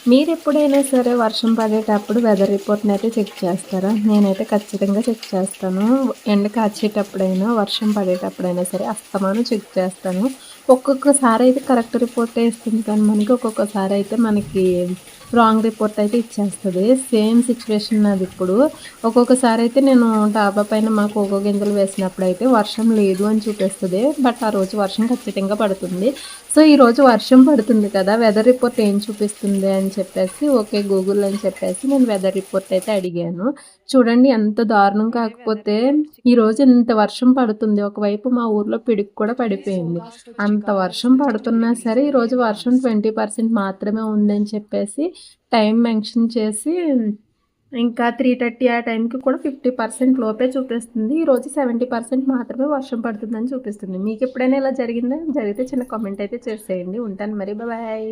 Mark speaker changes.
Speaker 1: మీరెప్పుడైనా సరే వర్షం పడేటప్పుడు వెదర్ రిపోర్ట్‌ని అయితే చెక్ చేస్తారా? నేనైతే ఖచ్చితంగా చెక్ చేస్తాను. ఎండ కాచేటప్పుడైనా, వర్షం పడేటప్పుడైనా సరే అస్తమానం చెక్ చేస్తాను. ఒక్కొక్కసారి అయితే కరెక్ట్ రిపోర్టే ఇస్తుంది కానీ మనకి, ఒక్కొక్కసారి అయితే మనకి రాంగ్ రిపోర్ట్ అయితే ఇచ్చేస్తది. Same situation నాదిప్పుడు. ఒక్కొక్కసారి అయితే నేను డాబా పైన మా కోకో గింజలు వేసినప్పుడైతే వర్షం లేదు అని చూపిస్తది. బట్ ఆ రోజు వర్షం ఖచ్చితంగా పడుతుంది. సో, ఈరోజు వర్షం పడుతుంది కదా! వెదర్ రిపోర్ట్ ఏం చూపిస్తుంది అని చెప్పేసి, ఓకే గూగుల్ అని చెప్పేసి నేను వెదర్ రిపోర్ట్ అయితే అడిగాను. చూడండి ఎంత దారుణం కాకపోతే ఈరోజు ఇంత వర్షం పడుతుంది. ఒకవైపు మా ఊర్లో పిడుగు కూడా పడిపోయింది. అంత వర్షం పడుతున్నా సరే ఈరోజు వర్షం 20% మాత్రమే ఉందని చెప్పేసి టైం మెన్షన్ చేసి ఇంకా 3:30 ఆ టైంకి కూడా 50% లోపే చూపిస్తుంది. ఈరోజు 70% మాత్రమే వర్షం పడుతుందని చూపిస్తుంది. మీకెప్పుడైనా ఇలా జరిగిందా? జరిగితే చిన్న కామెంట్ అయితే చేసేయండి. ఉంటాను మరి. బాయ్.